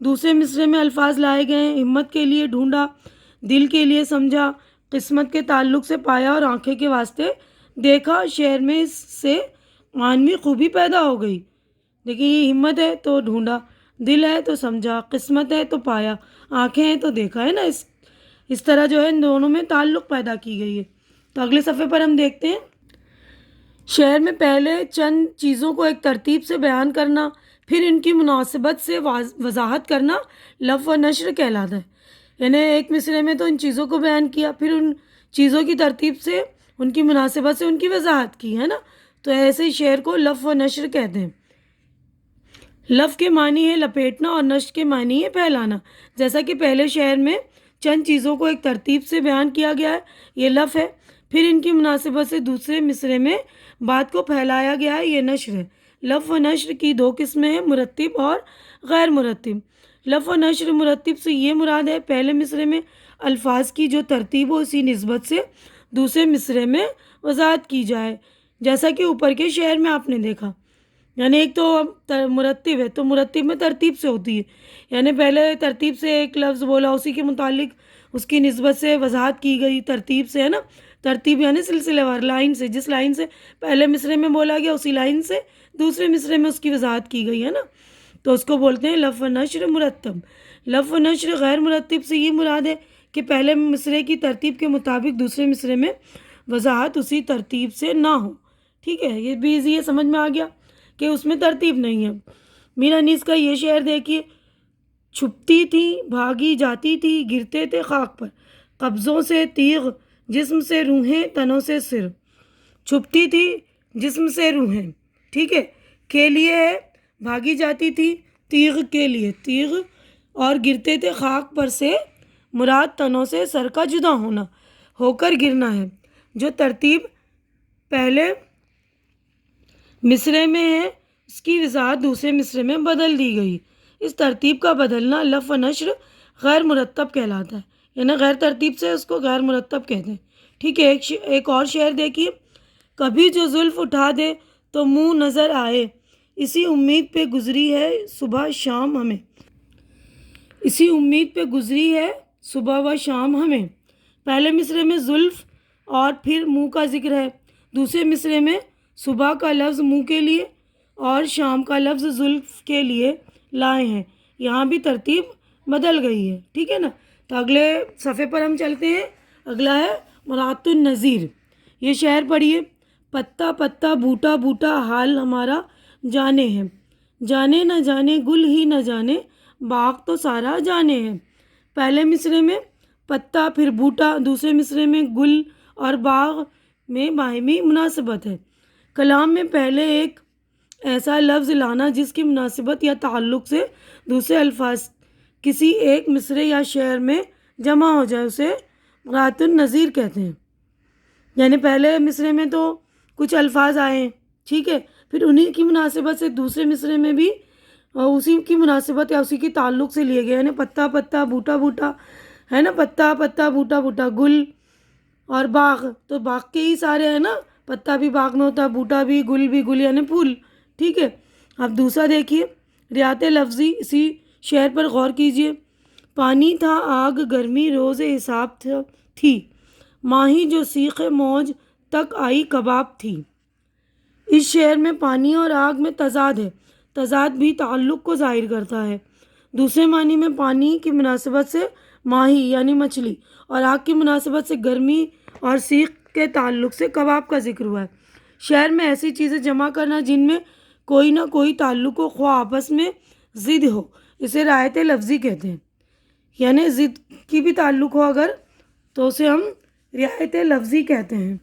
دوسرے مصرعے میں الفاظ لائے گئے ہیں: ہمت کے لیے ڈھونڈا، دل کے لیے سمجھا، قسمت کے تعلق سے پایا اور آنکھیں کے واسطے دیکھا۔ شعر میں اس سے معنوی خوبی پیدا ہو گئی۔ دیکھیے، یہ ہمت ہے تو ڈھونڈا، دل ہے تو سمجھا، قسمت ہے تو پایا، آنکھیں ہیں تو دیکھا، ہے نا۔ اس طرح جو ہے ان دونوں میں تعلق پیدا کی گئی ہے۔ تو اگلے صفحے پر ہم دیکھتے ہیں، شعر میں پہلے چند چیزوں کو ایک ترتیب سے بیان کرنا، پھر ان کی مناسبت سے وضاحت کرنا لف و نشر کہلاتا ہے۔ یعنی ایک مصرعے میں تو ان چیزوں کو بیان کیا، پھر ان چیزوں کی ترتیب سے ان کی مناسبت سے ان کی وضاحت کی، ہے نا۔ تو ایسے ہی شعر کو لف و نشر کہتے ہیں۔ لف کے معنی ہے لپیٹنا اور نشر کے معنی ہے پھیلانا۔ جیسا کہ پہلے شعر میں چند چیزوں کو ایک ترتیب سے بیان کیا گیا ہے، یہ لف ہے، پھر ان کی مناسبت سے دوسرے مصرعے میں بات کو پھیلایا گیا ہے، یہ نشر ہے۔ لف و نشر کی دو قسمیں ہیں، مرتب اور غیر مرتب۔ لف و نشر مرتب سے یہ مراد ہے پہلے مصرعے میں الفاظ کی جو ترتیب ہو اسی نسبت سے دوسرے مصرعے میں وضاحت کی جائے، جیسا کہ اوپر کے شعر میں آپ نے دیکھا۔ یعنی ایک تو مرتب ہے، تو مرتب میں ترتیب سے ہوتی ہے، یعنی پہلے ترتیب سے ایک لفظ بولا، اسی کے متعلق اس کی نسبت سے وضاحت کی گئی ترتیب سے، ہے نا۔ ترتیب یعنی سلسلے وار، لائن سے، جس لائن سے پہلے مصرعے میں بولا گیا اسی لائن سے دوسرے مصرعے میں اس کی وضاحت کی گئی، ہے نا۔ تو اس کو بولتے ہیں لف و نشر مرتب۔ لف و نشر غیر مرتب سے یہ مراد ہے کہ پہلے مصرعے کی ترتیب کے مطابق دوسرے مصرعے میں وضاحت اسی ترتیب سے نہ ہو، ٹھیک ہے۔ یہ بھی ایزی ہے، سمجھ میں آ گیا کہ اس میں ترتیب نہیں ہے۔ میر انیس کا یہ شعر دیکھیے، چھپتی تھی بھاگی جاتی تھی، گرتے تھے خاک پر، قبضوں سے تیغ جسم سے روحیں، تنوں سے سر۔ چھپتی تھی جسم سے روحیں، ٹھیک ہے، کے لیے ہے، بھاگی جاتی تھی تیغ کے لیے، تیغ، اور گرتے تھے خاک پر سے مراد تنوں سے سر کا جدا ہونا، ہو کر گرنا ہے۔ جو ترتیب پہلے مصرعے میں ہے اس کی وضاحت دوسرے مصرعے میں بدل دی گئی۔ اس ترتیب کا بدلنا لف و نشر غیر مرتب کہلاتا ہے، یعنی غیر ترتیب سے اس کو غیر مرتب کہتے ہیں، ٹھیک ہے۔ ایک اور شعر دیکھیے، کبھی جو زلف اٹھا دے تو منہ نظر آئے، اسی امید پہ گزری ہے صبح شام ہمیں، اسی امید پہ گزری ہے صبح و شام ہمیں۔ پہلے مصرعے میں زلف اور پھر منہ کا ذکر ہے، دوسرے مصرعے میں صبح کا لفظ منہ کے لیے اور شام کا لفظ زلف کے لیے لائے ہیں، یہاں بھی ترتیب بدل گئی ہے، ٹھیک ہے نا۔ تو اگلے صفحے پر ہم چلتے ہیں، اگلا ہے مرات النظیر۔ یہ شعر پڑھیے، پتا پتا بوٹا بوٹا حال ہمارا جانے ہے، جانے نہ جانے گل ہی نہ جانے باغ تو سارا جانے ہے۔ پہلے مصرعے میں پتا پھر بوٹا، دوسرے مصرعے میں گل اور باغ میں باہمی مناسبت ہے۔ کلام میں پہلے ایک ایسا لفظ لانا جس کی مناسبت یا تعلق سے دوسرے الفاظ کسی ایک مصرعے یا شعر میں جمع ہو جائے، اسے مرات النظیر کہتے ہیں۔ یعنی پہلے مصرعے میں تو کچھ الفاظ آئے ہیں، ٹھیک ہے، پھر انہی کی مناسبت سے دوسرے مصرعے میں بھی اسی کی مناسبت یا اسی کی تعلق سے لیے گئے، یعنی پتا پتا بوٹا بوٹا، ہے نا، پتا پتا بوٹا بوٹا، گل اور باغ، تو باغ کے ہی سارے ہیں نا، پتا بھی باغ میں ہوتا ہے، بوٹا بھی، گل بھی، گل یعنی پھول، ٹھیک ہے۔ اب دوسرا دیکھیے، رعایت لفظی، اسی شعر پر غور کیجیے۔ پانی تھا آگ گرمی روز حساب تھی، ماہی جو سیخ موج تک آئی کباب تھی۔ اس شعر میں پانی اور آگ میں تضاد ہے، تضاد بھی تعلق کو ظاہر کرتا ہے۔ دوسرے معنی میں پانی کی مناسبت سے ماہی یعنی مچھلی، اور آگ کی مناسبت سے گرمی اور سیخ کے تعلق سے کباب کا ذکر ہوا ہے۔ شعر میں ایسی چیزیں جمع کرنا جن میں کوئی نہ کوئی تعلق ہو، خواہ آپس میں ضد ہو، اسے رعایت لفظی کہتے ہیں۔ یعنی ضد کی بھی تعلق ہو اگر تو اسے ہم رعایت لفظی کہتے ہیں۔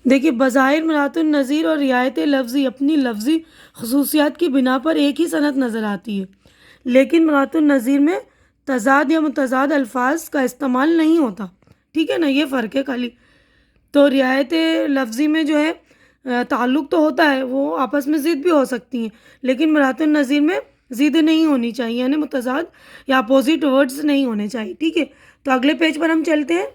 دیکھیے، بظاہر مرات النظیر اور رعایت لفظی اپنی لفظی خصوصیات کی بنا پر ایک ہی صنعت نظر آتی ہے، لیکن مرات النظیر میں تضاد یا متضاد الفاظ کا استعمال نہیں ہوتا، ٹھیک ہے نا، یہ فرق ہے خالی۔ تو رعایت لفظی میں جو ہے تعلق تو ہوتا ہے، وہ آپس میں ضد بھی ہو سکتی ہیں، لیکن مرات النظیر میں ضد نہیں ہونی چاہیے، یعنی متضاد یا اپوزٹ ورڈز نہیں ہونے چاہیے، ٹھیک ہے۔ تو اگلے پیج پر ہم چلتے ہیں۔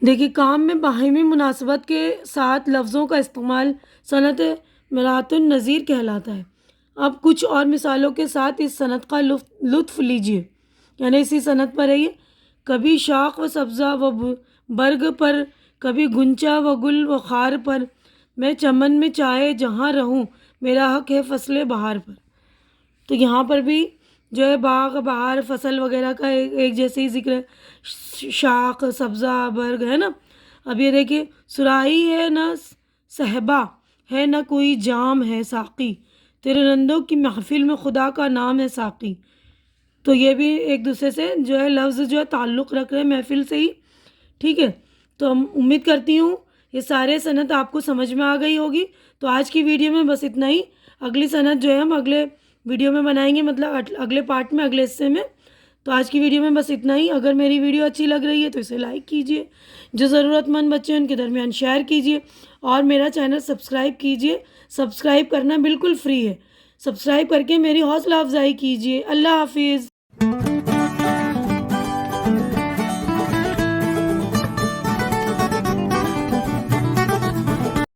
دیکھیے، کام میں باہمی مناسبت کے ساتھ لفظوں کا استعمال صنعت مرات النظیر کہلاتا ہے۔ اب کچھ اور مثالوں کے ساتھ اس صنعت کا لطف لیجیے، یعنی اسی صنعت پر رہیے. کبھی شاخ و سبزہ و برگ پر، کبھی گنچا و گل و خار پر، میں چمن میں چاہے جہاں رہوں، میرا حق ہے فصل بہار پر. تو یہاں پر بھی جو ہے باغ بہار فصل وغیرہ کا ایک جیسے ہی ذکر ہے، شاخ سبزہ برگ ہے نا. اب یہ دیکھیے، سراہی ہے نہ صحبا ہے نہ کوئی جام ہے ساقی، تیرے رندوں کی محفل میں خدا کا نام ہے ساقی. تو یہ بھی ایک دوسرے سے جو ہے لفظ جو ہے تعلق رکھ رہے ہیں محفل سے ہی. ٹھیک ہے، تو امید کرتی ہوں یہ سارے صنعت آپ کو سمجھ میں آ گئی ہوگی. تو آج کی ویڈیو میں بس اتنا ہی. اگلی صنعت جو ہے ہم اگلے ویڈیو میں بنائیں گے، مطلب اگلے پارٹ میں، اگلے حصے میں. تو آج کی ویڈیو میں بس اتنا ہی. اگر میری ویڈیو اچھی لگ رہی ہے تو اسے لائک کیجیے، جو ضرورت مند بچے ہیں ان کے درمیان شیئر کیجیے، اور میرا چینل سبسکرائب کیجیے. سبسکرائب کرنا بالکل فری ہے. سبسکرائب کر کے میری حوصلہ افزائی کیجیے. اللہ حافظ.